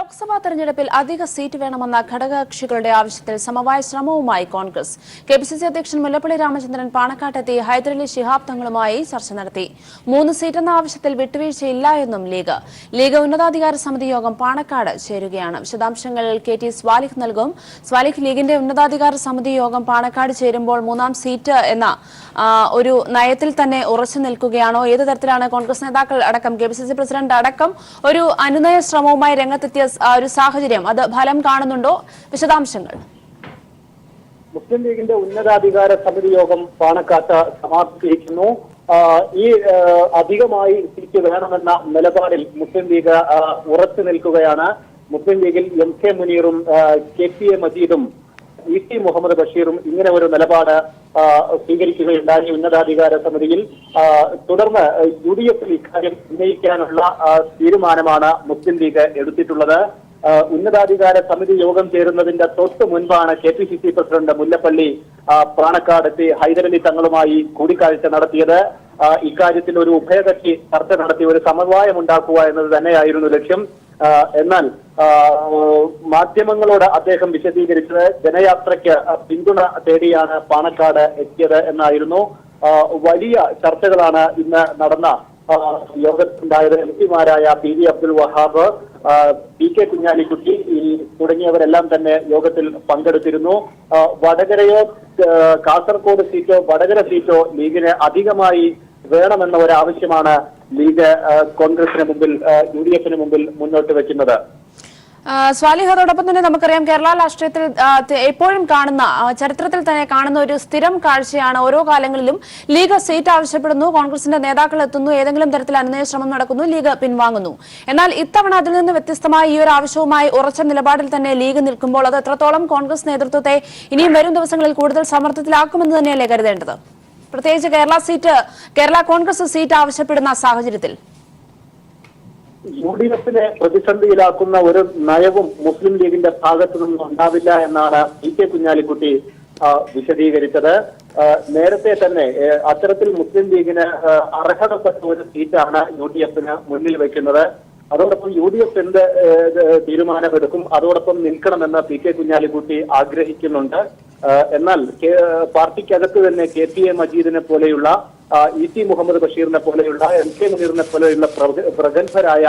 ലോക്സഭാ തെരഞ്ഞെടുപ്പിൽ അധിക സീറ്റ് വേണമെന്ന ഘടകകക്ഷികളുടെ ആവശ്യത്തിൽ സമവായ ശ്രമവുമായി കോൺഗ്രസ്. കെപിസിസി അധ്യക്ഷൻ മുല്ലപ്പള്ളി രാമചന്ദ്രൻ പാണക്കാട്ടെത്തി ഹൈദരലി ശിഹാബ് തങ്ങളുമായി ചർച്ച നടത്തി. 3 സീറ്റെന്ന ആവശ്യത്തിൽ വിട്ടുവീഴ്ചയില്ല എന്നും ലീഗ് ഉന്നതാധികാര സമിതി യോഗം പാണക്കാട് ചേരുകയാണ്. വിശദാംശങ്ങൾ KT സ്വാലിഹ് നൽകും. സ്വാലിഹ്, ലീഗിന്റെ ഉന്നതാധികാര സമിതി യോഗം പാണക്കാട് ചേരുമ്പോൾ 3ാം സീറ്റ് എന്ന ഒരു നയത്തിൽ തന്നെ ഉറച്ചു നിൽക്കുകയാണോ? ഏത് തരത്തിലാണ് കോൺഗ്രസ് നേതാക്കൾ അടക്കം KPCC പ്രസിഡന്റ് അടക്കം ഒരു അനുനയ ശ്രമവുമായി രംഗത്തെത്തിയ ഒരു സാഹചര്യം, അത് ഫലം കാണുന്നുണ്ടോ? വിശദാംശങ്ങൾ. മുസ്ലിം ലീഗിന്റെ ഉന്നതാധികാര സമിതി യോഗം പാണക്കാട്ട് സമാപിച്ചിരിക്കുന്നു. ഈ അധികമായി സീറ്റ് വേണമെന്ന നിലപാടിൽ മുസ്ലിം ലീഗ് ഉറച്ചു നിൽക്കുകയാണ്. മുസ്ലിം ലീഗിൽ MK മുനീറും KPA മജീദും ET മുഹമ്മദ് ബഷീറും ഇങ്ങനെ ഒരു നിലപാട് സ്വീകരിക്കുകയുണ്ടായി ഉന്നതാധികാര സമിതിയിൽ. തുടർന്ന് UDF ഇക്കാര്യം ഉന്നയിക്കാനുള്ള തീരുമാനമാണ് മുസ്ലിം ലീഗ് എടുത്തിട്ടുള്ളത്. ഉന്നതാധികാര സമിതി യോഗം ചേരുന്നതിന്റെ തൊട്ട് മുൻപാണ് KPCC പ്രസിഡന്റ് മുല്ലപ്പള്ളി പാണക്കാടെത്തി ഹൈദരലി തങ്ങളുമായി കൂടിക്കാഴ്ച നടത്തിയത്. ഇക്കാര്യത്തിൽ ഒരു ഉഭയകക്ഷി ചർച്ച നടത്തി ഒരു സമവായം ഉണ്ടാക്കുക എന്നത് തന്നെയായിരുന്നു ലക്ഷ്യം. എന്നാൽ മാധ്യമങ്ങളോട് അദ്ദേഹം വിശദീകരിച്ചത് ജനയാത്രയ്ക്ക് പിന്തുണ തേടിയാണ് പാണക്കാട് എത്തിയത് എന്നായിരുന്നു. വലിയ ചർച്ചകളാണ് ഇന്ന് നടന്ന യോഗത്തിലുണ്ടായത്. MPമാരായ PV അബ്ദുൽ വഹാബ്, PK കുഞ്ഞാലിക്കുട്ടി തുടങ്ങിയവരെല്ലാം തന്നെ യോഗത്തിൽ പങ്കെടുത്തിരുന്നു. വടകരയോ കാസർഗോഡ് സീറ്റോ വടകര സീറ്റോ ലീഗിന് അധികമായി വേണമെന്ന ഒരാവശ്യമാണ് ലീഗ് കോൺഗ്രസിന് മുമ്പിൽ UDFന് മുമ്പിൽ മുന്നോട്ട് വെക്കുന്നത്. സ്വാലിഹ്, അതോടൊപ്പം തന്നെ നമുക്കറിയാം കേരള രാഷ്ട്രീയത്തിൽ എപ്പോഴും കാണുന്ന, ചരിത്രത്തിൽ തന്നെ കാണുന്ന ഒരു സ്ഥിരം കാഴ്ചയാണ് ഓരോ കാലങ്ങളിലും ലീഗ് സീറ്റ് ആവശ്യപ്പെടുന്നു, കോൺഗ്രസിന്റെ നേതാക്കൾ എത്തുന്നു, ഏതെങ്കിലും തരത്തിൽ അനുനയ ശ്രമം നടക്കുന്നു, ലീഗ് പിൻവാങ്ങുന്നു. എന്നാൽ ഇത്തവണ അതിൽ നിന്ന് വ്യത്യസ്തമായി ഈ ഒരു ആവശ്യവുമായി ഉറച്ച നിലപാടിൽ തന്നെ ലീഗ് നിൽക്കുമ്പോൾ അത് എത്രത്തോളം കോൺഗ്രസ് നേതൃത്വത്തെ ഇനിയും വരും ദിവസങ്ങളിൽ കൂടുതൽ സമ്മർദ്ദത്തിലാക്കുമെന്ന് തന്നെയല്ലേ കരുതേണ്ടത്? പ്രത്യേകിച്ച് കേരള കോൺഗ്രസ് സീറ്റ് ആവശ്യപ്പെടുന്ന സാഹചര്യത്തിൽ UDFനെ പ്രതിസന്ധിയിലാക്കുന്ന ഒരു നയവും മുസ്ലിം ലീഗിന്റെ ഭാഗത്തു നിന്നും ഉണ്ടാവില്ല എന്നാണ് PK കുഞ്ഞാലിക്കുട്ടി വിശദീകരിച്ചത്. നേരത്തെ തന്നെ അത്തരത്തിൽ മുസ്ലിം ലീഗിന് അർഹതപ്പെട്ട ഒരു സീറ്റാണ് UDFന് മുന്നിൽ വെക്കുന്നത്. അതോടൊപ്പം UDF എന്ത് തീരുമാനമെടുക്കും അതോടൊപ്പം നിൽക്കണമെന്ന് PK കുഞ്ഞാലിക്കുട്ടി ആഗ്രഹിക്കുന്നുണ്ട്. എന്നാൽ പാർട്ടിക്കകത്ത് തന്നെ KPA മജീദിനെ പോലെയുള്ള ET മുഹമ്മദ് ബഷീറിനെ പോലെയുള്ള MK മുനീറിനെ പോലെയുള്ള പ്രഗത്ഭരായ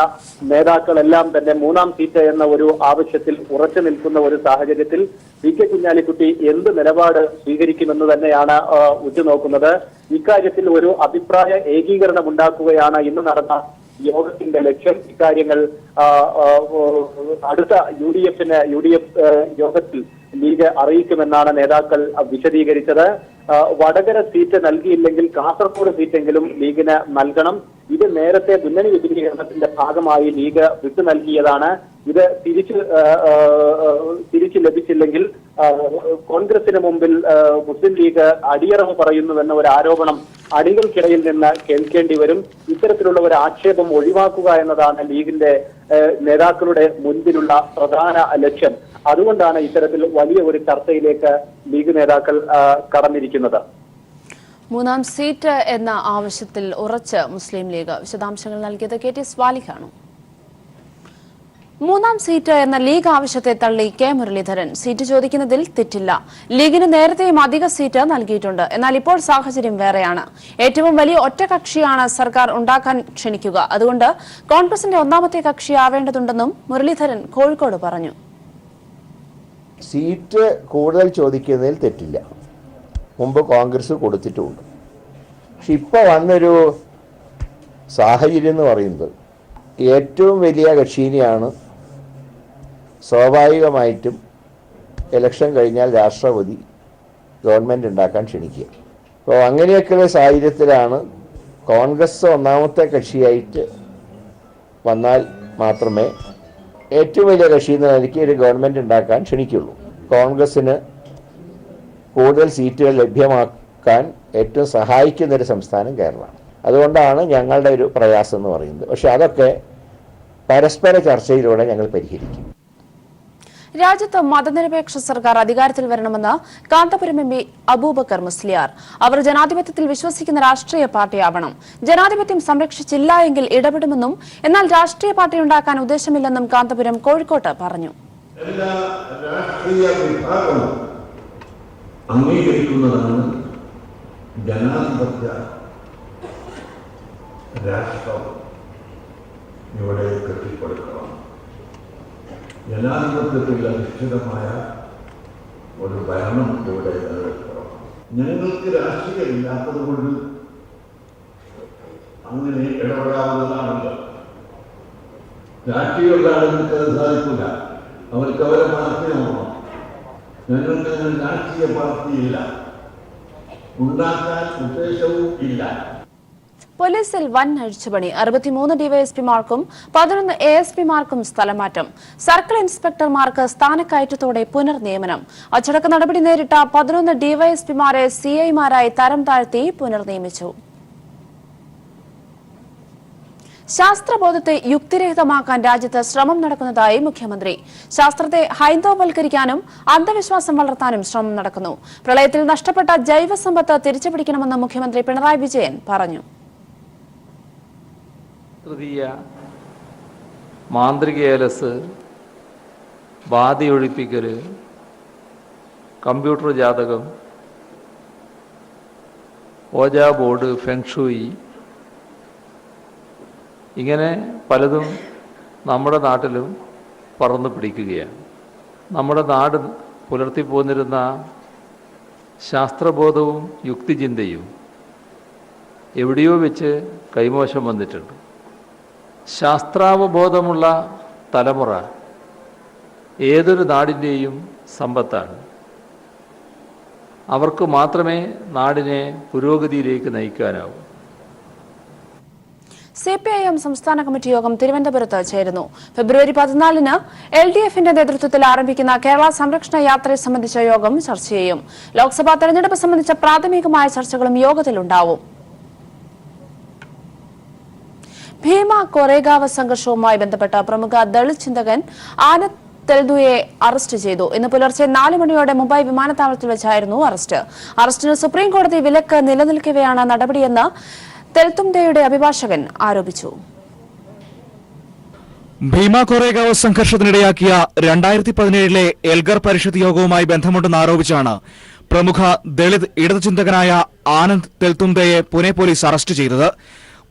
നേതാക്കളെല്ലാം തന്നെ 3ാം സീറ്റ് എന്ന ഒരു ആവശ്യത്തിൽ ഉറച്ചു നിൽക്കുന്ന ഒരു സാഹചര്യത്തിൽ PK കുഞ്ഞാലിക്കുട്ടി എന്ത് നിലപാട് സ്വീകരിക്കുമെന്ന് തന്നെയാണ് ഉറ്റുനോക്കുന്നത്. ഇക്കാര്യത്തിൽ ഒരു അഭിപ്രായ ഏകീകരണം ഉണ്ടാക്കുകയാണ് ഇന്ന് നടന്ന യോഗത്തിന്റെ ലക്ഷ്യം. ഇക്കാര്യങ്ങൾ അടുത്ത UDF യോഗത്തിൽ ലീഗ് അറിയിക്കുമെന്നാണ് നേതാക്കൾ വിശദീകരിച്ചത്. വടകര സീറ്റ് നൽകിയില്ലെങ്കിൽ കാസർഗോഡ് സീറ്റെങ്കിലും ലീഗിന് നൽകണം. ഇത് നേരത്തെ മുന്നണി വിപുലീകരണത്തിന്റെ ഭാഗമായി ലീഗ് വിട്ടു നൽകിയതാണ്. ഇത് തിരിച്ചു ലഭിച്ചില്ലെങ്കിൽ കോൺഗ്രസിന് മുമ്പിൽ മുസ്ലിം ലീഗ് അടിയറവ് പറയുന്നുവെന്ന ഒരു ആരോപണം അണികൾക്കിടയിൽ നിന്ന് കേൾക്കേണ്ടി വരും. ഇത്തരത്തിലുള്ള ഒരു ആക്ഷേപം ഒഴിവാക്കുക എന്നതാണ് ലീഗിന്റെ നേതാക്കളുടെ മുൻപിലുള്ള പ്രധാന ലക്ഷ്യം. അതുകൊണ്ടാണ് ഇത്തരത്തിൽ വലിയ ഒരു ചർച്ചയിലേക്ക് ലീഗ് നേതാക്കൾ കടന്നിരിക്കുന്നത്. 3ാം സീറ്റ് എന്ന ആവശ്യത്തിൽ ഉറച്ച് മുസ്ലിം ലീഗ്. വിശദാംശങ്ങൾ നൽകിയത് KT സ്വാലിഹാണ്. 3ാം സീറ്റ് എന്ന ലീഗ് ആവശ്യത്തെ തള്ളി K മുരളീധരൻ. സീറ്റ് ചോദിക്കുന്നതിൽ തെറ്റില്ല, ലീഗിന് നേരത്തെയും അധിക സീറ്റ് നൽകിയിട്ടുണ്ട്. എന്നാൽ ഇപ്പോൾ സാഹചര്യം വേറെയാണ്. ഏറ്റവും വലിയ ഒറ്റകക്ഷിയാണ് സർക്കാർ ഉണ്ടാക്കാൻ ക്ഷണിക്കുക. അതുകൊണ്ട് കോൺഗ്രസിന്റെ 1ാമത്തെ കക്ഷിയാവേണ്ടതുണ്ടെന്നും മുരളീധരൻ കോഴിക്കോട് പറഞ്ഞു. സീറ്റ് കൂടുതൽ ചോദിക്കുന്നതിൽ തെറ്റില്ല, മുമ്പ് കോൺഗ്രസ് കൊടുത്തിട്ടുമുണ്ട്. പക്ഷെ ഇപ്പോൾ വന്നൊരു സാഹചര്യം എന്ന് പറയുന്നത് ഏറ്റവും വലിയ കക്ഷിനെയാണ് സ്വാഭാവികമായിട്ടും ഇലക്ഷൻ കഴിഞ്ഞാൽ രാഷ്ട്രപതി ഗവൺമെൻറ് ഉണ്ടാക്കാൻ ക്ഷണിക്കുക. അപ്പോൾ അങ്ങനെയൊക്കെയുള്ള സാഹചര്യത്തിലാണ് കോൺഗ്രസ് 1ാമത്തെ കക്ഷിയായിട്ട് വന്നാൽ മാത്രമേ ഏറ്റവും വലിയ കക്ഷി എന്ന നിലയ്ക്ക് ഒരു ഗവൺമെൻറ് ഉണ്ടാക്കാൻ ക്ഷണിക്കുള്ളൂ. കോൺഗ്രസ്സിന് കൂടുതൽ സീറ്റുകൾ ലഭ്യമാക്കാൻ ഏറ്റവും സഹായിക്കുന്നൊരു സംസ്ഥാനം കേരളമാണ്. അതുകൊണ്ടാണ് ഞങ്ങളുടെ ഒരു പ്രയാസം എന്ന് പറയുന്നത്. പക്ഷെ അതൊക്കെ പരസ്പര ചർച്ചയിലൂടെ ഞങ്ങൾ പരിഹരിക്കും. രാജ്യത്ത് മതനിരപേക്ഷ സർക്കാർ അധികാരത്തിൽ വരണമെന്ന് കാന്തപുരം എം പി അബൂബക്കർ മുസ്ലിയാർ. അവർ ജനാധിപത്യത്തിൽ വിശ്വസിക്കുന്ന രാഷ്ട്രീയ പാർട്ടിയാവണം. ജനാധിപത്യം സംരക്ഷിച്ചില്ല എങ്കിൽ ഇടപെടുമെന്നും എന്നാൽ രാഷ്ട്രീയ പാർട്ടി ഉണ്ടാക്കാൻ ഉദ്ദേശമില്ലെന്നും കാന്തപുരം കോഴിക്കോട്ട് പറഞ്ഞു. എല്ലാ രാഷ്ട്രീയ വിഭാഗവും അംഗീകരിക്കുന്നതാണ് ജനാധിപത്യ രാഷ്ട്രം ഇവിടെ കെട്ടിപ്പടുക്കണം. ജനാധിപത്യത്തിൽ അധിഷ്ഠിതമായ ഒരു ഭരണം ഇവിടെ നിലനിൽക്കണം. ഞങ്ങൾക്ക് രാഷ്ട്രീയമില്ലാത്തത് കൊണ്ട് അങ്ങനെ ഇടപെടാവുന്നതാണല്ലോ. രാഷ്ട്രീയമുള്ളതാണെങ്കിൽ അത് സാധിക്കില്ല. അവർക്ക് അവരെ പാർട്ടി നോക്കണം. ഞങ്ങൾക്ക് രാഷ്ട്രീയ പാർട്ടിയില്ല, ഉണ്ടാക്കാൻ ഉദ്ദേശവും ഇല്ല. പോലീസിൽ വൻ അഴിച്ചുപണി. 63 ഡിവൈഎസ്പിമാർക്കും 11 ASPമാർക്കും സ്ഥലമാറ്റം. സർക്കിൾ ഇൻസ്പെക്ടർമാർക്ക് സ്ഥാനക്കയറ്റത്തോടെ പുനർനിയമനം. അച്ചടക്ക നടപടി നേരിട്ട 11 ഡിവൈഎസ്പിമാരെ CIമാരായി തരം താഴ്ത്തി പുനർനിയമിച്ചു. ശാസ്ത്രബോധത്തെ യുക്തിരഹിതമാക്കാൻ രാജ്യത്ത് ശ്രമം നടക്കുന്നതായി മുഖ്യമന്ത്രി. ശാസ്ത്രത്തെ ഹൈന്ദവവൽക്കരിക്കാനും അന്ധവിശ്വാസം വളർത്താനും ശ്രമം നടക്കുന്നു. പ്രളയത്തിൽ നഷ്ടപ്പെട്ട ജൈവസമ്പത്ത് തിരിച്ചുപിടിക്കണമെന്ന് മുഖ്യമന്ത്രി പിണറായി വിജയൻ പറഞ്ഞു. തൃതീയ മാന്ത്രിക ഏലസ്, ബാധ ഒഴിപ്പിക്കൽ, കമ്പ്യൂട്ടർ ജാതകം, ഓജാ ബോർഡ്, ഫെങ്ഷൂയി, ഇങ്ങനെ പലതും നമ്മുടെ നാട്ടിലും പറന്നു പിടിക്കുകയാണ്. നമ്മുടെ നാട് പുലർത്തിപ്പോന്നിരുന്ന ശാസ്ത്രബോധവും യുക്തിചിന്തയും എവിടെയോ വെച്ച് കൈമോശം വന്നിട്ടുണ്ട്. ശാസ്ത്രാവബോധമുള്ള തലമുറ ഏതൊരു നാടിൻ്റെയും സമ്പത്താണ്. അവർക്ക് മാത്രമേ നാടിനെ പുരോഗതിയിലേക്ക് നയിക്കാനാവൂ. CPIM സംസ്ഥാന കമ്മിറ്റി യോഗം തിരുവനന്തപുരത്ത് ചേരുന്നു. ഫെബ്രുവരി 14-ന് LDFന്റെ നേതൃത്വത്തിൽ ആരംഭിക്കുന്ന കേരള സംരക്ഷണ യാത്രയെ സംബന്ധിച്ച യോഗം ചർച്ച ചെയ്യും. ലോക്സഭാ തെരഞ്ഞെടുപ്പ് സംബന്ധിച്ച പ്രാഥമികമായ ചർച്ചകളും യോഗത്തിലുണ്ടാവും. ഭീമ കൊറേഗാവ് സംഘർഷവുമായി ബന്ധപ്പെട്ട പ്രമുഖ ദളിത് ചിന്തകൻ ആനന്ദ് തെൽതുയെ അറസ്റ്റ് ചെയ്തു. ഇന്ന് പുലർച്ചെ 4 മണിയോടെ മുംബൈ വിമാനത്താവളത്തിൽ വെച്ചായിരുന്നു അറസ്റ്റ്. അറസ്റ്റിന് സുപ്രീം കോടതി വിലക്ക് നിലനിൽക്കവെയാണ് നടപടിയെന്ന് തെൽതുംദെയുടെ അഭിഭാഷകൻ ആരോപിച്ചു. ഭീമ കൊറേഗാവ് സംഘർഷത്തിനിടയാക്കിയ 2017 എൽഗർ പരിഷത്ത് യോഗവുമായി ബന്ധമുണ്ടെന്ന് ആരോപിച്ചാണ് പ്രമുഖ ദളിത് ഇടതുചിന്തകനായ ആനന്ദ് തെൽതുംദെയെ പുനെ പോലീസ് അറസ്റ്റ് ചെയ്തത്.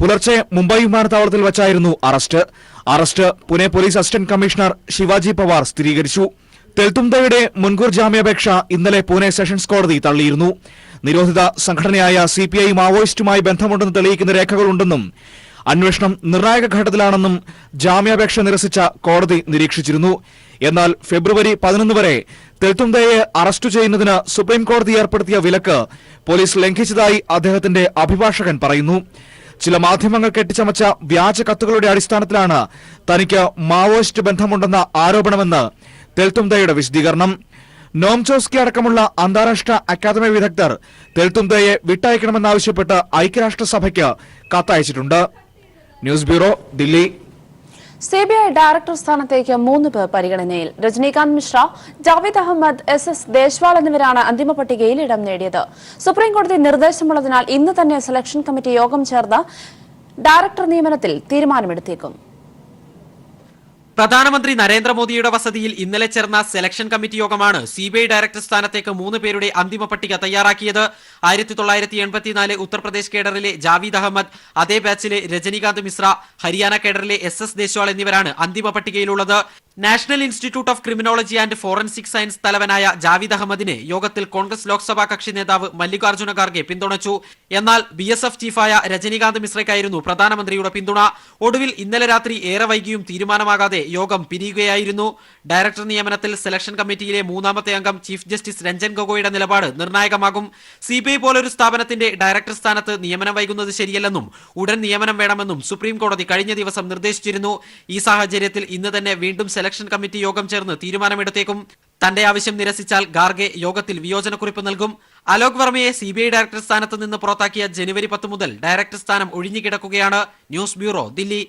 പുലർച്ചെ മുംബൈ വിമാനത്താവളത്തിൽ വച്ചായിരുന്നു arrest Pune police assistant commissioner Shivaji Pawar സ്ഥിരീകരിച്ചു. തെൽതുംദെയുടെ മുൻകൂർ ജാമ്യാപേക്ഷ ഇന്നലെ പൂനെ സെഷൻസ് കോടതി തള്ളിയിരുന്നു. നിരോധിത സംഘടനയായ CPI മാവോയിസ്റ്റുമായി ബന്ധമുണ്ടെന്ന് തെളിയിക്കുന്ന രേഖകളുണ്ടെന്നും അന്വേഷണം നിർണായക ഘട്ടത്തിലാണെന്നും ജാമ്യാപേക്ഷ നിരസിച്ച കോടതി നിരീക്ഷിച്ചിരുന്നു. എന്നാൽ ഫെബ്രുവരി 11 വരെ തെൽതുംദെയെ അറസ്റ്റ് ചെയ്യുന്നതിന് സുപ്രീം കോടതി ഏർപ്പെടുത്തിയ വിലക്ക് പോലീസ് ലംഘിച്ചതായി അദ്ദേഹത്തിന്റെ അഭിഭാഷകൻ പറയുന്നു. ചില മാധ്യമങ്ങൾ കെട്ടിച്ചമച്ച വ്യാജ കത്തുകളുടെ അടിസ്ഥാനത്തിലാണ് തനിക്ക് മാവോയിസ്റ്റ് ബന്ധമുണ്ടെന്ന ആരോപണമെന്ന് തെൽതുംദെയുടെ വിശദീകരണം. നോം ചോസ്കി അടക്കമുള്ള അന്താരാഷ്ട്ര അക്കാദമി വിദഗ്ധർ തെൽതുംദെയെ വിട്ടയക്കണമെന്നാവശ്യപ്പെട്ട് ഐക്യരാഷ്ട്രസഭയ്ക്ക് കത്തയച്ചിട്ടുണ്ട്. News bureau, Delhi. CBI director സ്ഥാനത്തേക്ക് 3 പേർ പരിഗണനയിൽ. രജനീകാന്ത് മിശ്ര, ജാവേദ് അഹമ്മദ്, SS ദേശ്വാൾ എന്നിവരാണ് അന്തിമ പട്ടികയിൽ ഇടം നേടിയത്. സുപ്രീംകോടതി നിർദ്ദേശമുള്ളതിനാൽ ഇന്ന് തന്നെ സെലക്ഷൻ കമ്മിറ്റി യോഗം ചേർന്ന് ഡയറക്ടർ നിയമനത്തിൽ തീരുമാനമെടുത്തേക്കും. പ്രധാനമന്ത്രി നരേന്ദ്രമോദിയുടെ വസതിയിൽ ഇന്നലെ ചേർന്ന സെലക്ഷൻ കമ്മിറ്റി യോഗമാണ് CBI ഡയറക്ടർ സ്ഥാനത്തേക്ക് 3 പേരുടെ അന്തിമ പട്ടിക തയ്യാറാക്കിയത്. 1984 ഉത്തർപ്രദേശ് കേഡറിലെ ജാവീദ് അഹമ്മദ്, അതേ ബാച്ചിലെ രജനീകാന്ത് മിശ്ര, ഹരിയാന കേഡറിലെ SS ദേശ്വാൾ എന്നിവരാണ് അന്തിമ പട്ടികയിലുള്ളത്. National institute of criminology and forensic science തലവനായ ജാവീദ് അഹമ്മദിനെ യോഗത്തിൽ കോൺഗ്രസ് ലോക്സഭാ കക്ഷി നേതാവ് മല്ലികാർജ്ജുന ഖാർഗെ പിന്തുണച്ചു. എന്നാൽ BSF ചീഫായ രജനീകാന്ത് മിശ്രയ്ക്കായിരുന്നു പ്രധാനമന്ത്രിയുടെ പിന്തുണ. ഒടുവിൽ ഇന്നലെ രാത്രി ഏറെ വൈകിയും തീരുമാനമാകാതെ യോഗം പിരിയുകയായിരുന്നു. ഡയറക്ടർ നിയമനത്തിൽ സെലക്ഷൻ കമ്മിറ്റിയിലെ 3ാമത്തെ അംഗം ചീഫ് ജസ്റ്റിസ് രഞ്ജൻ ഗൊഗോയുടെ നിലപാട് നിർണായകമാകും. CBI പോലൊരു സ്ഥാപനത്തിന്റെ ഡയറക്ടർ സ്ഥാനത്ത് നിയമനം വൈകുന്നത് ശരിയല്ലെന്നും ഉടൻ നിയമനം വേണമെന്നും സുപ്രീം കോടതി കഴിഞ്ഞ ദിവസം നിർദ്ദേശിച്ചിരുന്നു. ഈ സാഹചര്യത്തിൽ ഇന്ന് തന്നെ വീണ്ടും സെലക്ഷൻ കമ്മിറ്റി യോഗം ചേർന്ന് തീരുമാനമെടുത്തേക്കും. തന്റെ ആവശ്യം നിരസിച്ചാൽ ഖാർഗെ യോഗത്തിൽ വിയോജനക്കുറിപ്പ് നൽകും. അലോക് വർമ്മയെ CBI ഡയറക്ടർ സ്ഥാനത്ത് നിന്ന് പുറത്താക്കിയ ജനുവരി 10 മുതൽ ഡയറക്ടർ സ്ഥാനം ഒഴിഞ്ഞുകിടക്കുകയാണ്. News bureau, Delhi.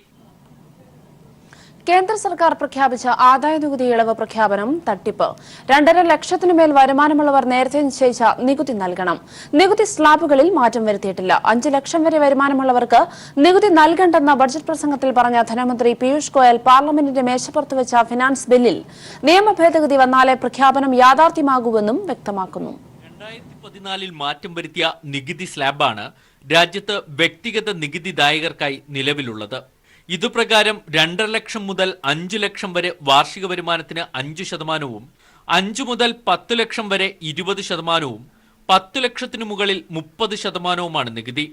കേന്ദ്ര സർക്കാർ പ്രഖ്യാപിച്ച ആദായനികുതി ഇളവ് പ്രഖ്യാപനം തട്ടിപ്പ്. 2.5 ലക്ഷത്തിനുമേൽ വരുമാനമുള്ളവർ നേരത്തെ നിശ്ചയിച്ച നികുതി നൽകണം. നികുതി സ്ലാബുകളിൽ മാറ്റം വരുത്തിയിട്ടില്ല. 5 ലക്ഷം വരെ വരുമാനമുള്ളവർക്ക് നികുതി നൽകണ്ടെന്ന ബഡ്ജറ്റ് പ്രസംഗത്തിൽ പറഞ്ഞ ധനമന്ത്രി പീയൂഷ് ഗോയൽ പാർലമെന്റിന്റെ മേശപ്പുറത്ത് വെച്ച ഫിനാൻസ് ബില്ലിൽ നിയമ ഭേദഗതി വന്നാലേ പ്രഖ്യാപനം യാഥാർത്ഥ്യമാകൂവെന്നും വ്യക്തമാക്കുന്നു. 2014 മാറ്റം വരുത്തിയ നികുതി സ്ലാബാണ് രാജ്യത്ത് വ്യക്തിഗത നികുതിദായകർക്കായി നിലവിലുള്ളത്. ഇതുപ്രകാരം 2.5 ലക്ഷം മുതൽ 5 ലക്ഷം വരെ വാർഷിക വരുമാനത്തിന് 5%, 5 മുതൽ 10 ലക്ഷം വരെ 20%, 10 ലക്ഷത്തിനു മുകളിൽ 30%മാണ് നികുതി.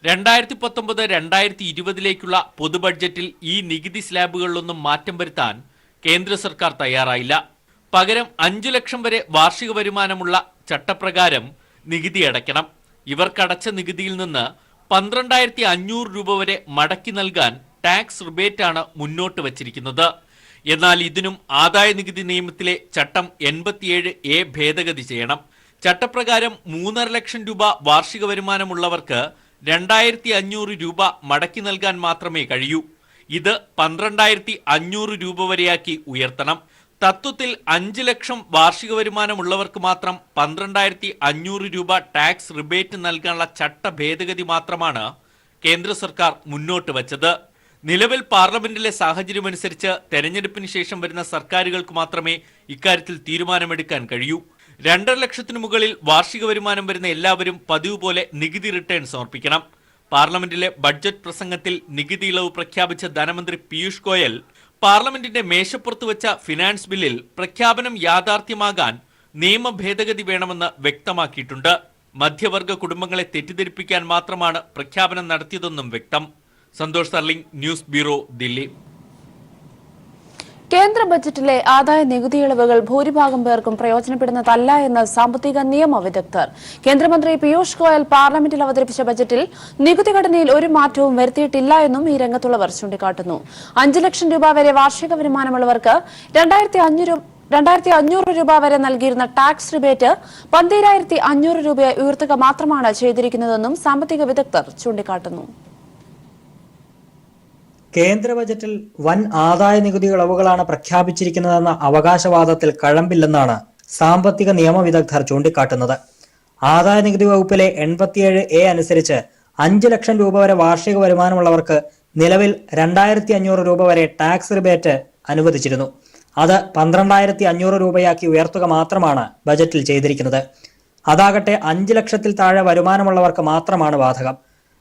2019-2020 പൊതു ബഡ്ജറ്റിൽ ഈ നികുതി സ്ലാബുകളിലൊന്നും മാറ്റം വരുത്താൻ കേന്ദ്ര സർക്കാർ തയ്യാറായില്ല. പകരം 5 ലക്ഷം വരെ വാർഷിക വരുമാനമുള്ള ചട്ടപ്രകാരം നികുതി അടയ്ക്കണം. ഇവർക്കടച്ച നികുതിയിൽ നിന്ന് 12,500 രൂപ വരെ മടക്കി നൽകാൻ ടാക്സ് റിബേറ്റാണ് മുന്നോട്ട് വച്ചിരിക്കുന്നത്. എന്നാൽ ഇതിനും ആദായ നികുതി നിയമത്തിലെ ചട്ടം 87A ഭേദഗതി ചെയ്യണം. ചട്ടപ്രകാരം 3.5 ലക്ഷം രൂപ വാർഷിക വരുമാനമുള്ളവർക്ക് 2,500 രൂപ മടക്കി നൽകാൻ മാത്രമേ കഴിയൂ. ഇത് 12,500 രൂപ വരെയാക്കി ഉയർത്തണം. തത്വത്തിൽ 5 ലക്ഷം വാർഷിക വരുമാനമുള്ളവർക്ക് മാത്രം 12,500 രൂപ ടാക്സ് റിബേറ്റ് നൽകാനുള്ള ചട്ട ഭേദഗതി മാത്രമാണ് കേന്ദ്ര സർക്കാർ മുന്നോട്ട് വച്ചത്. നിലവിൽ പാർലമെന്റിലെ സാഹചര്യമനുസരിച്ച് തെരഞ്ഞെടുപ്പിന് ശേഷം വരുന്ന സർക്കാരുകൾക്ക് മാത്രമേ ഇക്കാര്യത്തിൽ തീരുമാനമെടുക്കാൻ കഴിയൂ. 2.5 ലക്ഷത്തിനു മുകളിൽ വാർഷിക വരുമാനം വരുന്ന എല്ലാവരും പതിവ് പോലെ നികുതി റിട്ടേൺ സമർപ്പിക്കണം. പാർലമെന്റിലെ ബഡ്ജറ്റ് പ്രസംഗത്തിൽ നികുതി ഇളവ് പ്രഖ്യാപിച്ച ധനമന്ത്രി പീയൂഷ് ഗോയൽ പാർലമെന്റിന്റെ മേശപ്പുറത്ത് വെച്ച ഫിനാൻസ് ബില്ലിൽ പ്രഖ്യാപനം യാഥാർത്ഥ്യമാകാൻ നിയമ ഭേദഗതി വേണമെന്ന് വ്യക്തമാക്കിയിട്ടുണ്ട്. മധ്യവർഗ കുടുംബങ്ങളെ തെറ്റിദ്ധരിപ്പിക്കാൻ മാത്രമാണ് പ്രഖ്യാപനം നടത്തിയതെന്നും വ്യക്തം. Santhosh സർലിംഗ്, news bureau, Delhi. കേന്ദ്ര ബജറ്റിലെ ആദായ നികുതി ഇളവുകൾ ഭൂരിഭാഗം പേർക്കും പ്രയോജനപ്പെടുന്നതല്ല എന്ന് സാമ്പത്തിക നിയമ വിദഗ്ധർ. കേന്ദ്രമന്ത്രി പീയൂഷ് ഗോയൽ പാർലമെന്റിൽ അവതരിപ്പിച്ച ബജറ്റിൽ നികുതി ഘടനയിൽ ഒരു മാറ്റവും വരുത്തിയിട്ടില്ല എന്നും ഈ രംഗത്തുള്ളവർ ചൂണ്ടിക്കാട്ടുന്നു. 5 ലക്ഷം രൂപ വരെ വാർഷിക വരുമാനമുള്ളവർക്ക് 2,500 രൂപ വരെ നൽകിയിരുന്ന ടാക്സ് റിബേറ്റ് 12,500 രൂപ ഉയർത്തുക മാത്രമാണ് ചെയ്തിരിക്കുന്നതെന്നും സാമ്പത്തിക വിദഗ്ധർ ചൂണ്ടിക്കാട്ടുന്നു. കേന്ദ്ര ബജറ്റിൽ വൻ ആദായ നികുതി ഇളവുകളാണ് പ്രഖ്യാപിച്ചിരിക്കുന്നതെന്ന അവകാശവാദത്തിൽ കഴമ്പില്ലെന്നാണ് സാമ്പത്തിക നിയമ വിദഗ്ധർ ചൂണ്ടിക്കാട്ടുന്നത്. ആദായ നികുതി വകുപ്പിലെ 87A അനുസരിച്ച് 5 ലക്ഷം രൂപ വരെ വാർഷിക വരുമാനമുള്ളവർക്ക് നിലവിൽ 2,500 രൂപ വരെ ടാക്സ് റിബേറ്റ് അനുവദിച്ചിരുന്നു. അത് 12,500 രൂപയാക്കി ഉയർത്തുക മാത്രമാണ് ബജറ്റിൽ ചെയ്തിരിക്കുന്നത്. അതാകട്ടെ 5 ലക്ഷത്തിൽ താഴെ വരുമാനമുള്ളവർക്ക് മാത്രമാണ് ബാധകം.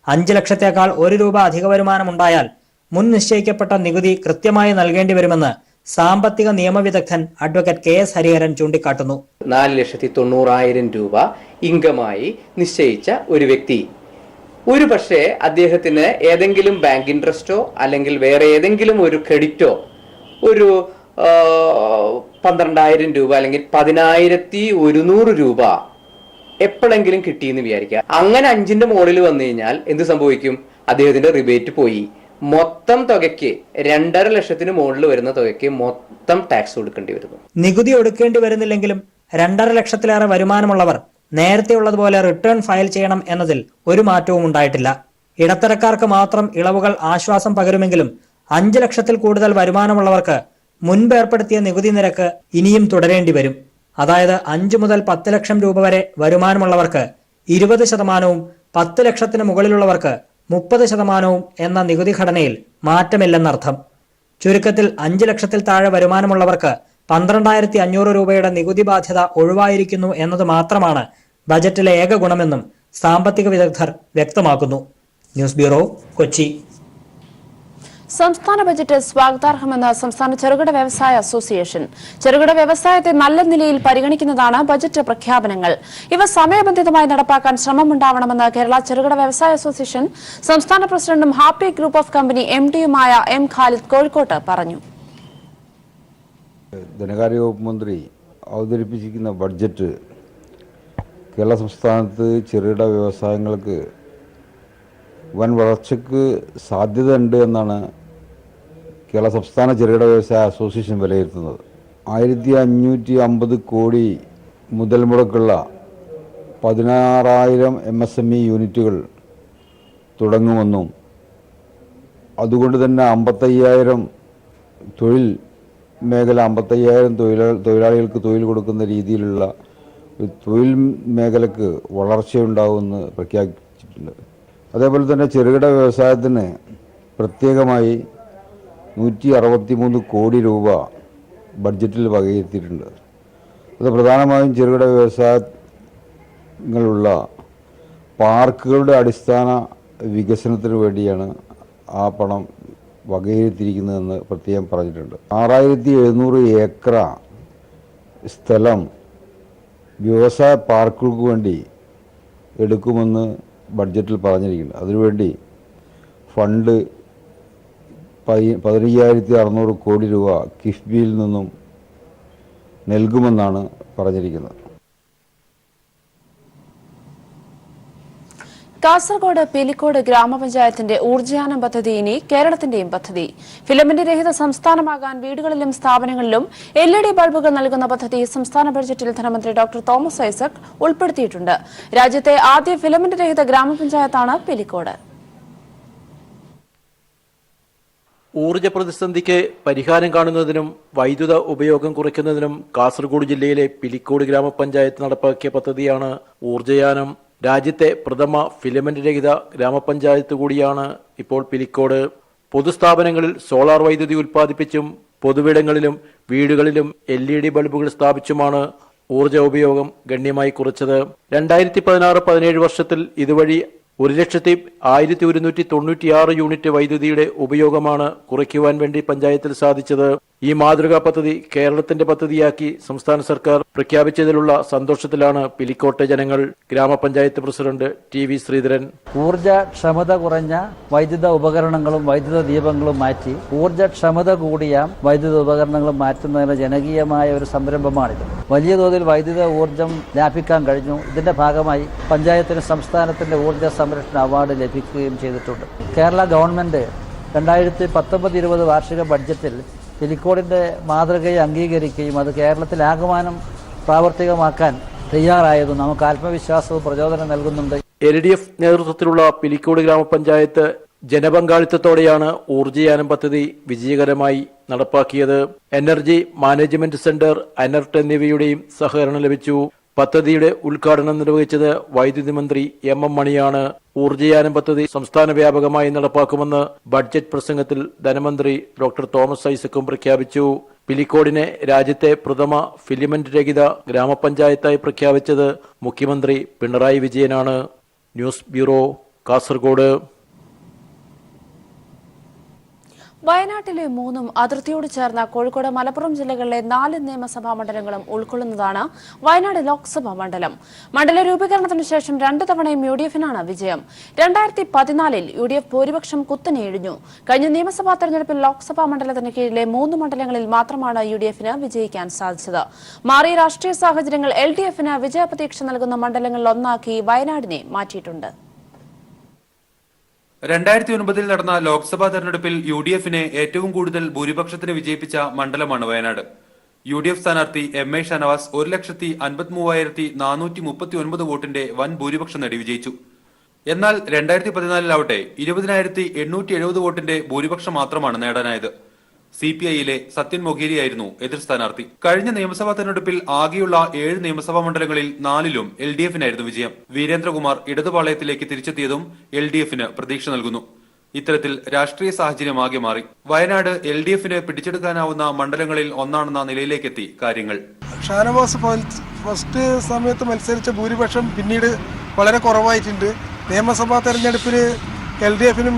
5 ലക്ഷത്തേക്കാൾ 1 രൂപ അധിക വരുമാനമുണ്ടായാൽ മുൻ നിശ്ചയിക്കപ്പെട്ട നികുതി കൃത്യമായി നൽകേണ്ടി വരുമെന്ന് സാമ്പത്തിക നിയമവിദഗ്ധൻ അഡ്വക്കേറ്റ് KS ഹരിഹരൻ ചൂണ്ടിക്കാട്ടുന്നു. 4,90,000 രൂപ ഇൻകമായി നിശ്ചയിച്ച ഒരു വ്യക്തി ഒരു പക്ഷേ അദ്ദേഹത്തിന് ഏതെങ്കിലും ബാങ്ക് ഇൻട്രസ്റ്റോ അല്ലെങ്കിൽ വേറെ ഏതെങ്കിലും ഒരു ക്രെഡിറ്റോ ഒരു 12,000 രൂപ അല്ലെങ്കിൽ 10,100 രൂപ എപ്പോഴെങ്കിലും കിട്ടിയെന്ന് വിചാരിക്കുക. അങ്ങനെ 5ന്റെ മുകളിൽ വന്നു കഴിഞ്ഞാൽ എന്ത് സംഭവിക്കും? അദ്ദേഹത്തിന്റെ റിബേറ്റ് പോയി. മൊത്തം തുകയ്ക്ക് 2.5 ലക്ഷത്തിന് മുകളിൽ വരുന്ന തുകയ്ക്ക് മൊത്തം ടാക്സ് കൊടുക്കേണ്ടി വരുന്നു. നികുതി ഒടുക്കേണ്ടി വരുന്നില്ലെങ്കിലും 2.5 ലക്ഷത്തിലേറെ വരുമാനമുള്ളവർ നേരത്തെ ഉള്ളതുപോലെ റിട്ടേൺ ഫയൽ ചെയ്യണം എന്നതിൽ ഒരു മാറ്റവും ഉണ്ടായിട്ടില്ല. ഇടത്തരക്കാർക്ക് മാത്രം ഇളവുകൾ ആശ്വാസം പകരുമെങ്കിലും 5 ലക്ഷത്തിൽ കൂടുതൽ വരുമാനമുള്ളവർക്ക് മുൻപ് ഏർപ്പെടുത്തിയ നികുതി നിരക്ക് ഇനിയും തുടരേണ്ടി വരും. അതായത് 5 മുതൽ 10 ലക്ഷം രൂപ വരെ വരുമാനമുള്ളവർക്ക് 20%, 10 ലക്ഷത്തിന് മുകളിലുള്ളവർക്ക് 30% എന്ന നികുതി ഘടനയിൽ മാറ്റമില്ലെന്നർത്ഥം. ചുരുക്കത്തിൽ 5 ലക്ഷത്തിൽ താഴെ വരുമാനമുള്ളവർക്ക് 12,500 രൂപയുടെ നികുതി ബാധ്യത ഒഴിവായിരിക്കുന്നു എന്നത് മാത്രമാണ് ബജറ്റിലെ ഏക ഗുണമെന്നും സാമ്പത്തിക വിദഗ്ധർ വ്യക്തമാക്കുന്നു. News bureau, Kochi. സംസ്ഥാന ബജറ്റ് സ്വാഗതാർഹമെന്ന് സംസ്ഥാന ചെറുകിട വ്യവസായ അസോസിയേഷൻ. ചെറുകിട വ്യവസായത്തെ നല്ല നിലയിൽ പരിഗണിക്കുന്നതാണ് ബജറ്റ് പ്രഖ്യാപനങ്ങൾ. ഇവ സമയബന്ധിതമായി നടപ്പാക്കാൻ ശ്രമമുണ്ടാവണമെന്ന് കേരള ചെറുകിട വ്യവസായ അസോസിയേഷൻ സംസ്ഥാന പ്രസിഡന്റും ഹാപ്പി ഗ്രൂപ്പ് ഓഫ് കമ്പനി MD-യുമായ M. ഖാലിദ് കോഴിക്കോട്ട് പറഞ്ഞു. ധനകാര്യ വകുപ്പ് മന്ത്രി അവതരിപ്പിച്ചിരിക്കുന്ന ബഡ്ജറ്റ് കേരള സംസ്ഥാനത്ത് ചെറുകിട വ്യവസായങ്ങൾക്ക് വൻ വളർച്ചയ്ക്ക് സാധ്യതയുണ്ട് എന്നാണ് കേരള സംസ്ഥാന ചെറുകിട വ്യവസായ അസോസിയേഷൻ വിലയിരുത്തുന്നത്. 1,550 കോടി മുതൽ മുടക്കുള്ള 16,000 MSME യൂണിറ്റുകൾ തുടങ്ങുമെന്നും അതുകൊണ്ട് തന്നെ 55,000 തൊഴിൽ മേഖല 55,000 തൊഴിലാളികൾക്ക് തൊഴിൽ കൊടുക്കുന്ന രീതിയിലുള്ള ഒരു തൊഴിൽ മേഖലക്ക് വളർച്ചയുണ്ടാവുമെന്ന് പ്രഖ്യാപിച്ചിട്ടുണ്ട്. അതേപോലെ തന്നെ ചെറുകിട വ്യവസായത്തിന് പ്രത്യേകമായി 163 കോടി രൂപ ബഡ്ജറ്റിൽ വകയിരുത്തിയിട്ടുണ്ട്. അത് പ്രധാനമായും ചെറുകിട വ്യവസായങ്ങളുള്ള പാർക്കുകളുടെ അടിസ്ഥാന വികസനത്തിന് വേണ്ടിയാണ് ആ പണം വകയിരുത്തിയിരിക്കുന്നതെന്ന് പ്രത്യേകം പറഞ്ഞിട്ടുണ്ട്. 6700 ഏക്കർ സ്ഥലം വ്യവസായ പാർക്കുകൾക്ക് വേണ്ടി എടുക്കുമെന്ന് ബഡ്ജറ്റിൽ പറഞ്ഞിരിക്കുന്നു. അതിനുവേണ്ടി ഫണ്ട് 15,600 കോടി രൂപ കിഫ്ബിയിൽ നിന്നും നൽകുമെന്നാണ് പറഞ്ഞിരിക്കുന്നത്. കാസർഗോഡ് പിലിക്കോട് ഗ്രാമപഞ്ചായത്തിന്റെ ഊർജ്ജയാനം പദ്ധതി ഇനി കേരളത്തിന്റെയും പദ്ധതി. ഫിലമെന്റ് രഹിത സംസ്ഥാനമാകാൻ വീടുകളിലും സ്ഥാപനങ്ങളിലും LED ബൾബുകൾ നൽകുന്ന പദ്ധതി സംസ്ഥാന ബഡ്ജറ്റിൽ ധനമന്ത്രി ഡോക്ടർ തോമസ് ഐസക് ഉൾപ്പെടുത്തിയിട്ടുണ്ട്. രാജ്യത്തെ ആദ്യ ഫിലമെന്റ് രഹിത ഗ്രാമപഞ്ചായത്താണ് പിലിക്കോട്. ഊർജ്ജ പ്രതിസന്ധിക്ക് പരിഹാരം കാണുന്നതിനും വൈദ്യുത ഉപയോഗം കുറയ്ക്കുന്നതിനും കാസർഗോഡ് ജില്ലയിലെ പിലിക്കോട് ഗ്രാമപഞ്ചായത്ത് നടപ്പാക്കിയ പദ്ധതിയാണ് ഊർജ്ജയാനം. രാജ്യത്തെ പ്രഥമ ഫിലമെന്റ് രഹിത ഗ്രാമപഞ്ചായത്ത് കൂടിയാണ് ഇപ്പോൾ പിലിക്കോട്. പൊതുസ്ഥാപനങ്ങളിൽ സോളാർ വൈദ്യുതി ഉൽപ്പാദിപ്പിച്ചും പൊതുവിടങ്ങളിലും വീടുകളിലും LED ബൾബുകൾ സ്ഥാപിച്ചുമാണ് ഊർജ്ജ ഉപയോഗം ഗണ്യമായി കുറച്ചത്. 2016-17 വർഷത്തിൽ ഇതുവഴി 1,1196 യൂണിറ്റ് വൈദ്യുതിയുടെ ഉപയോഗമാണ് കുറയ്ക്കുവാൻ വേണ്ടി പഞ്ചായത്തിൽ സാധിച്ചത്. ഈ മാതൃകാ പദ്ധതി കേരളത്തിന്റെ പദ്ധതിയാക്കി സംസ്ഥാന സർക്കാർ പ്രഖ്യാപിച്ചതിലുള്ള സന്തോഷത്തിലാണ് പിലിക്കോട്ടെ ജനങ്ങൾ. ഗ്രാമപഞ്ചായത്ത് പ്രസിഡന്റ് TV ശ്രീധരൻ. ഊർജ്ജക്ഷമത കുറഞ്ഞ വൈദ്യുത ഉപകരണങ്ങളും വൈദ്യുത ദീപങ്ങളും മാറ്റി ഊർജ്ജക്ഷമത കൂടിയ വൈദ്യുത ഉപകരണങ്ങളും മാറ്റുന്നതിന് ജനകീയമായ ഒരു സംരംഭമാണിത്. വലിയ തോതിൽ വൈദ്യുത ഊർജ്ജം ലാഭിക്കാൻ കഴിഞ്ഞു. ഇതിന്റെ ഭാഗമായി പഞ്ചായത്തിന് സംസ്ഥാനത്തിന്റെ ഊർജ്ജ സംരക്ഷണ അവാർഡ് ലഭിക്കുകയും ചെയ്തിട്ടുണ്ട്. കേരള ഗവൺമെന്റ് 2019-20 വാർഷിക ബഡ്ജറ്റിൽ പിലിക്കോടിന്റെ മാതൃകയെ അംഗീകരിക്കുകയും അത് കേരളത്തിലാകമാനം പ്രാവർത്തികമാക്കാൻ തയ്യാറായതും നമുക്ക് ആത്മവിശ്വാസവും പ്രചോദനം നൽകുന്നുണ്ട്. LDF നേതൃത്വത്തിലുള്ള പിലിക്കോട് ഗ്രാമപഞ്ചായത്ത് ജനപങ്കാളിത്തത്തോടെയാണ് ഊർജ്ജയാനം പദ്ധതി വിജയകരമായി നടപ്പാക്കിയത്. എനർജി മാനേജ്മെന്റ് സെന്റർ, അനർട്ട് എന്നിവയുടെയും സഹകരണം ലഭിച്ചു. പദ്ധതിയുടെ ഉദ്ഘാടനം നിർവഹിച്ചത് വൈദ്യുതി മന്ത്രി MM മണിയാണ്. ഊർജ്ജയാനം പദ്ധതി സംസ്ഥാന വ്യാപകമായി നടപ്പാക്കുമെന്ന് ബഡ്ജറ്റ് പ്രസംഗത്തിൽ ധനമന്ത്രി ഡോക്ടർ തോമസ് ഐസക്കും പ്രഖ്യാപിച്ചു. പിലിക്കോടിനെ രാജ്യത്തെ പ്രഥമ ഫിലമെന്റ് രഹിത ഗ്രാമപഞ്ചായത്തായി പ്രഖ്യാപിച്ചത് മുഖ്യമന്ത്രി പിണറായി വിജയനാണ്. News bureau, Kasaragod. വയനാട്ടിലെ 3 അതിർത്തിയോട് ചേർന്ന കോഴിക്കോട്, മലപ്പുറം ജില്ലകളിലെ 4 നിയമസഭാ മണ്ഡലങ്ങളും ഉൾക്കൊള്ളുന്നതാണ് വയനാട് ലോക്സഭാ മണ്ഡലം. മണ്ഡല രൂപീകരണത്തിന് ശേഷം 2 തവണയും UDF-നാണ് വിജയം. 2014-ൽ UDF ഭൂരിപക്ഷം കുത്തനെ ഇടിഞ്ഞു. കഴിഞ്ഞ നിയമസഭാ തെരഞ്ഞെടുപ്പിൽ ലോക്സഭാ മണ്ഡലത്തിന് കീഴിലെ 3 മണ്ഡലങ്ങളിൽ മാത്രമാണ് UDF-ന് വിജയിക്കാൻ സാധിച്ചത്. മാറിയ രാഷ്ട്രീയ സാഹചര്യങ്ങൾ LDF-ന് വിജയപ്രതീക്ഷ നൽകുന്ന മണ്ഡലങ്ങളിൽ ഒന്നാക്കി വയനാടിനെ മാറ്റിയിട്ടുണ്ട്. 2009-ൽ നടന്ന ലോക്സഭാ തെരഞ്ഞെടുപ്പിൽ UDF-നെ ഏറ്റവും കൂടുതൽ ഭൂരിപക്ഷത്തിന് വിജയിപ്പിച്ച മണ്ഡലമാണ് വയനാട്. UDF സ്ഥാനാർത്ഥി MA ഷനവാസ് 1,53,439 വോട്ടിന്റെ വൻ ഭൂരിപക്ഷം നേടി വിജയിച്ചു. എന്നാൽ 2014-ലാവട്ടെ 20,870 വോട്ടിന്റെ ഭൂരിപക്ഷം മാത്രമാണ് നേടാനായത്. CPI-യിലെ സത്യൻ മൊഗേരിയായിരുന്നു എതിർ സ്ഥാനാർത്ഥി. കഴിഞ്ഞ നിയമസഭാ തെരഞ്ഞെടുപ്പിൽ ആകെയുള്ള 7 നിയമസഭാ മണ്ഡലങ്ങളിൽ 4-ലും LDF-നായിരുന്നു വിജയം. വീരേന്ദ്രകുമാർ ഇടതുപാളയത്തിലേക്ക് തിരിച്ചെത്തിയതും LDF-ന് പ്രതീക്ഷ നൽകുന്നു. ഇത്തരത്തിൽ രാഷ്ട്രീയ സാഹചര്യം ആകെ മാറി. വയനാട് LDF-ന് പിടിച്ചെടുക്കാനാവുന്ന മണ്ഡലങ്ങളിൽ ഒന്നാണെന്ന നിലയിലേക്കെത്തി കാര്യങ്ങൾ. ഷാനവാസ് ഫസ്റ്റ് സമയത്ത് മത്സരിച്ച ഭൂരിപക്ഷം പിന്നീട് വളരെ കുറവായിട്ടുണ്ട്. നിയമസഭാ തെരഞ്ഞെടുപ്പിൽ LDF-ന്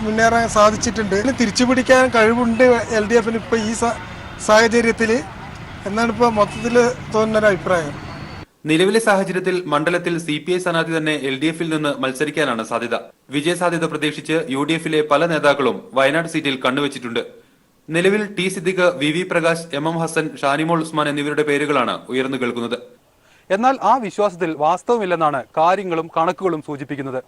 മുന്നേറാൻ സാധിച്ചിട്ടുണ്ട്. തിരിച്ചുപിടിക്കാൻ കഴിവുണ്ട് LDF-ന് ഇപ്പോൾ ഈ സാഹചര്യത്തിൽ എന്നാണ് ഇപ്പോൾ മൊത്തത്തിൽ തോന്നുന്നൊരു അഭിപ്രായം. നിലവിലെ സാഹചര്യത്തിൽ മണ്ഡലത്തിൽ CPI സ്ഥാനാർത്ഥി തന്നെ LDF-ൽ നിന്ന് മത്സരിക്കാനാണ് സാധ്യത. വിജയസാധ്യത പ്രതീക്ഷിച്ച് UDF-ലെ പല നേതാക്കളും വയനാട് സീറ്റിൽ കണ്ണുവച്ചിട്ടുണ്ട്. നിലവിൽ T Siddique, VV Prakash, MM Hasan, Shanimol Usman എന്നിവരുടെ പേരുകളാണ് ഉയർന്നു കേൾക്കുന്നത്. എന്നാൽ ആ വിശ്വാസത്തിൽ വാസ്തവമില്ലെന്നാണ് കാര്യങ്ങളും കണക്കുകളും സൂചിപ്പിക്കുന്നത്.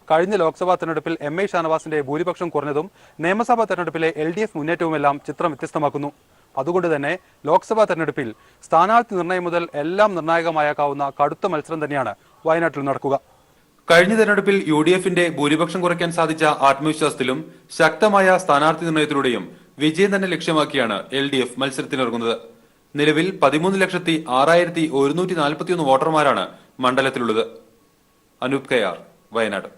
കഴിഞ്ഞ ലോക്സഭാ തെരഞ്ഞെടുപ്പിൽ MA ഷാനവാസിന്റെ ഭൂരിപക്ഷം കുറഞ്ഞതും നിയമസഭാ തെരഞ്ഞെടുപ്പിലെ LDF മുന്നേറ്റവുമെല്ലാം ചിത്രം വ്യത്യസ്തമാക്കുന്നു. അതുകൊണ്ട് തന്നെ ലോക്സഭാ തെരഞ്ഞെടുപ്പിൽ സ്ഥാനാർത്ഥി നിർണയം മുതൽ എല്ലാം നിർണായകമായേക്കാവുന്ന കടുത്ത മത്സരം തന്നെയാണ് വയനാട്ടിൽ നടക്കുക. കഴിഞ്ഞ തെരഞ്ഞെടുപ്പിൽ UDFന്റെ ഭൂരിപക്ഷം കുറയ്ക്കാൻ സാധിച്ച ആത്മവിശ്വാസത്തിലും ശക്തമായ സ്ഥാനാർത്ഥി നിർണയത്തിലൂടെയും വിജയം തന്നെ ലക്ഷ്യമാക്കിയാണ് LDF മത്സരത്തിനിറങ്ങുന്നത്. നിലവിൽ 13,06,141 വോട്ടർമാരാണ് മണ്ഡലത്തിലുള്ളത്. അനൂപ് കയാർ, വയനാട്.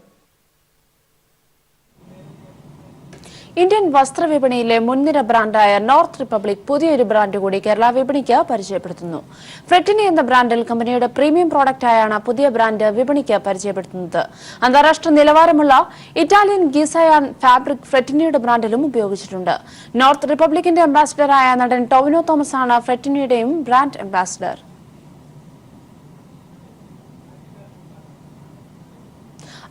ഇന്ത്യൻ വസ്ത്രവിപണിയിലെ മുൻനിര ബ്രാൻഡായ നോർത്ത് റിപ്പബ്ലിക് പുതിയൊരു ബ്രാൻഡ് കൂടി കേരള വിപണിക്ക് പരിചയപ്പെടുത്തുന്നു. ഫ്രെറ്റിനി എന്ന ബ്രാൻഡിൽ കമ്പനിയുടെ പ്രീമിയം പ്രോഡക്റ്റായാണ് പുതിയ ബ്രാൻഡ് വിപണിക്ക് പരിചയപ്പെടുത്തുന്നത്. അന്താരാഷ്ട്ര നിലവാരമുള്ള ഇറ്റാലിയൻ ഗീസയാൻ ഫാബ്രിക് ഫ്രെറ്റിനിയുടെ ബ്രാൻഡിലും ഉപയോഗിച്ചിട്ടുണ്ട്. നോർത്ത് റിപ്പബ്ലിക്കിന്റെ അംബാസിഡറായ നടൻ ടൊവിനോ തോമസ് ആണ് ഫ്രെറ്റിനിയുടെയും ബ്രാൻഡ് അംബാസിഡർ.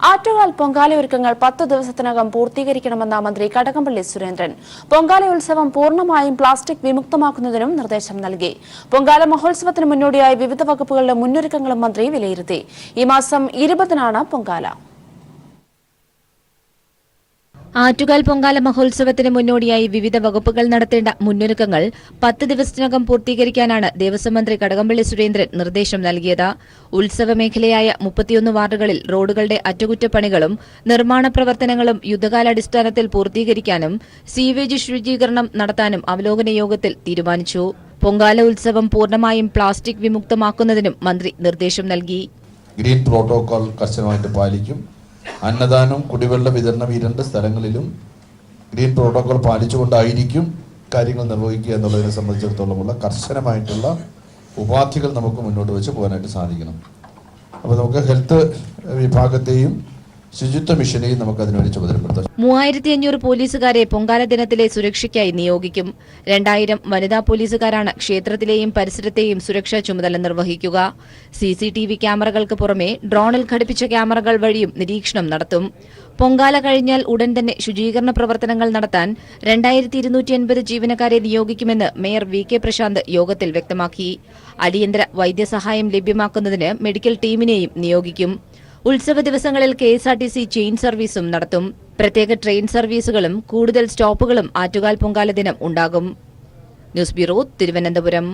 ആറ്റുകാൽ പൊങ്കാല ഒരുക്കങ്ങൾ 10 ദിവസത്തിനകം പൂർത്തീകരിക്കണമെന്ന മന്ത്രി കടകംപള്ളി സുരേന്ദ്രൻ. പൊങ്കാല ഉത്സവം പൂർണ്ണമായും പ്ലാസ്റ്റിക് വിമുക്തമാക്കുന്നതിനും നിർദ്ദേശം നൽകി. പൊങ്കാല മഹോത്സവത്തിന് മുന്നോടിയായി വിവിധ വകുപ്പുകളുടെ മുന്നൊരുക്കങ്ങളും മന്ത്രി വിലയിരുത്തി. ഈ മാസം 20-നാണ് പൊങ്കാല. ആറ്റുകാൽ പൊങ്കാല മഹോത്സവത്തിന് മുന്നോടിയായി വിവിധ വകുപ്പുകൾ നടത്തേണ്ട മുന്നൊരുക്കങ്ങൾ 10 ദിവസത്തിനകം പൂർത്തീകരിക്കാനാണ് ദേവസ്വം മന്ത്രി കടകംപള്ളി സുരേന്ദ്രൻ നിർദ്ദേശം നൽകിയത്. ഉത്സവ മേഖലയായ 31 വാർഡുകളിൽ റോഡുകളുടെ അറ്റകുറ്റപ്പണികളും നിർമ്മാണ പ്രവർത്തനങ്ങളും യുദ്ധകാലാടിസ്ഥാനത്തിൽ പൂർത്തീകരിക്കാനും സീവേജ് ശുചീകരണം നടത്താനും അവലോകന യോഗത്തിൽ തീരുമാനിച്ചു. പൊങ്കാല ഉത്സവം പൂർണ്ണമായും പ്ലാസ്റ്റിക് വിമുക്തമാക്കുന്നതിനും മന്ത്രി നിർദ്ദേശം നൽകി. ഗ്രീൻ പ്രോട്ടോകോൾ കർശനമായിട്ട് പാലിക്കും. അന്നദാനം, കുടിവെള്ള വിതരണം ഈ 2 സ്ഥലങ്ങളിലും ഗ്രീൻ പ്രോട്ടോകോൾ പാലിച്ചുകൊണ്ടായിരിക്കും കാര്യങ്ങൾ നിർവഹിക്കുക എന്നുള്ളതിനെ സംബന്ധിച്ചിടത്തോളമുള്ള കർശനമായിട്ടുള്ള ഉപാധികൾ നമുക്ക് മുന്നോട്ട് വെച്ച് പോകാനായിട്ട് സാധിക്കണം. അപ്പോൾ നമുക്ക് ഹെൽത്ത് വിഭാഗത്തെയും ശുചിത്വ മിഷനെയും നമുക്ക് അതിനുവേണ്ടി ചുമതലപ്പെടുത്താം. 3500 പോലീസുകാരെ പൊങ്കാല ദിനത്തിലെ സുരക്ഷയ്ക്കായി നിയോഗിക്കും. 2000 വനിതാ പോലീസുകാരാണ് ക്ഷേത്രത്തിലെയും പരിസരത്തെയും സുരക്ഷാ ചുമതല നിർവഹിക്കുക. CCTV ക്യാമറകൾക്ക് പുറമെ ഡ്രോണിൽ ഘടിപ്പിച്ച ക്യാമറകൾ വഴിയും നിരീക്ഷണം നടത്തും. പൊങ്കാല കഴിഞ്ഞാൽ ഉടൻ തന്നെ ശുചീകരണ പ്രവർത്തനങ്ങൾ നടത്താൻ 2250 ജീവനക്കാരെ നിയോഗിക്കുമെന്ന് മേയർ VK പ്രശാന്ത് യോഗത്തിൽ വ്യക്തമാക്കി. അടിയന്തര വൈദ്യസഹായം ലഭ്യമാക്കുന്നതിന് മെഡിക്കൽ ടീമിനെയും നിയോഗിക്കും. ഉത്സവ ദിവസങ്ങളിൽ KSRTC ചെയിൻ സർവീസും നടത്തും. പ്രത്യേക ട്രെയിൻ സർവീസുകളും കൂടുതൽ സ്റ്റോപ്പുകളും ആറ്റുകാൽ പൊങ്കാല ദിനം ഉണ്ടാകും. News bureau, Thiruvananthapuram.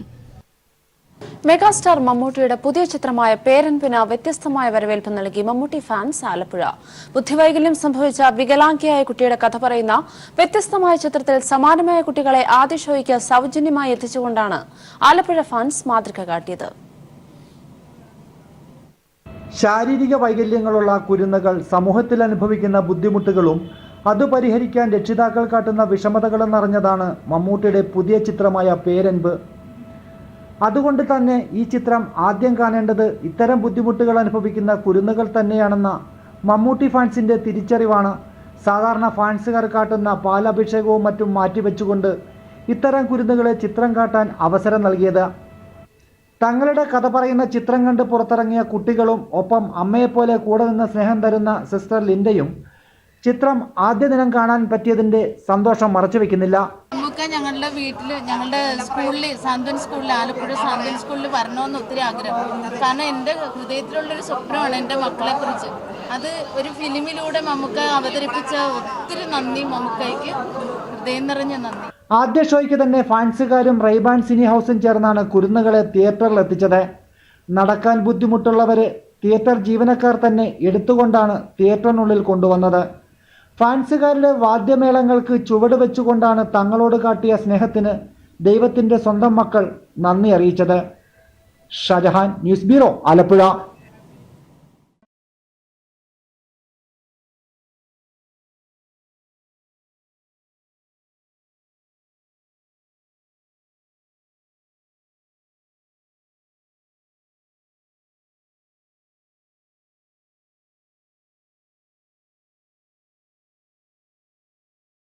മെഗാസ്റ്റാർ മമ്മൂട്ടിയുടെ പുതിയ ചിത്രമായ പേരൻപിന് വ്യത്യസ്തമായ വരവേൽപ്പ് നൽകി മമ്മൂട്ടി ഫാൻസ് ആലപ്പുഴ. ബുദ്ധിവൈകല്യം സംഭവിച്ച വികലാംഗിയായ കുട്ടിയുടെ കഥ പറയുന്ന വ്യത്യസ്തമായ ചിത്രത്തിൽ സമാനമായ കുട്ടികളെ ആദ്യ ഷോയ്ക്ക് സൗജന്യമായി എത്തിച്ചുകൊണ്ടാണ് ആലപ്പുഴ ഫാൻസ് മാതൃക കാട്ടിയത്. ശാരീരിക വൈകല്യങ്ങളുള്ള കുരുന്നുകൾ സമൂഹത്തിൽ അനുഭവിക്കുന്ന ബുദ്ധിമുട്ടുകളും അത് പരിഹരിക്കാൻ രക്ഷിതാക്കൾ കാട്ടുന്ന വിഷമതകളും നിറഞ്ഞതാണ് മമ്മൂട്ടിയുടെ പുതിയ ചിത്രമായ പേരൻപ്. അതുകൊണ്ട് തന്നെ ഈ ചിത്രം ആദ്യം കാണേണ്ടത് ഇത്തരം ബുദ്ധിമുട്ടുകൾ അനുഭവിക്കുന്ന കുരുന്നുകൾ തന്നെയാണെന്ന മമ്മൂട്ടി ഫാൻസിൻ്റെ തിരിച്ചറിവാണ് സാധാരണ ഫാൻസുകാർ കാട്ടുന്ന പാലഭിഷേകവും മറ്റും മാറ്റിവെച്ചുകൊണ്ട് ഇത്തരം കുരുന്നുകളെ ചിത്രം കാട്ടാൻ അവസരം നൽകിയത്. തങ്ങളുടെ കഥ പറയുന്ന ചിത്രം കണ്ട് പുറത്തിറങ്ങിയ കുട്ടികളും ഒപ്പം അമ്മയെപ്പോലെ കൂടെ നിന്ന് സ്നേഹം തരുന്ന സിസ്റ്റർ ലിൻഡയും ചിത്രം ആദ്യ ദിനം കാണാൻ പറ്റിയതിൻ്റെ സന്തോഷം മറച്ചുവെക്കുന്നില്ല. നമുക്ക് ഞങ്ങളുടെ വീട്ടിൽ, ഞങ്ങളുടെ സ്കൂളിൽ, സാന്ത്വൻ സ്കൂളിൽ, ആലപ്പുഴ സാന്ത്വൻ സ്കൂളിൽ വരണമെന്ന് ഒത്തിരി ആഗ്രഹം. കാരണം എൻ്റെ ഹൃദയത്തിലുള്ളൊരു സ്വപ്നമാണ് എൻ്റെ മക്കളെക്കുറിച്ച്. അത് ഒരു ഫിലിമിലൂടെ നമുക്ക് അവതരിപ്പിച്ച ഒത്തിരി നന്ദി മമ്മൂക്കയ്ക്ക്, ഹൃദയം നിറഞ്ഞ നന്ദി. ആദ്യ ഷോയ്ക്ക് തന്നെ ഫാൻസുകാരും റൈബാൻ സിനി ഹൗസും ചേർന്നാണ് കുരുന്നുകളെ തിയേറ്ററിൽ എത്തിച്ചത്. നടക്കാൻ ബുദ്ധിമുട്ടുള്ളവരെ തിയേറ്റർ ജീവനക്കാർ തന്നെ എടുത്തുകൊണ്ടാണ് തിയേറ്ററിനുള്ളിൽ കൊണ്ടുവന്നത്. ഫാൻസുകാരുടെ വാദ്യമേളങ്ങൾക്ക് ചുവട് വെച്ചുകൊണ്ടാണ് തങ്ങളോട് കാട്ടിയ സ്നേഹത്തിന് ദൈവത്തിൻ്റെ സ്വന്തം മക്കൾ നന്ദി അറിയിച്ചത്. Shajahan, news bureau, Alappuzha.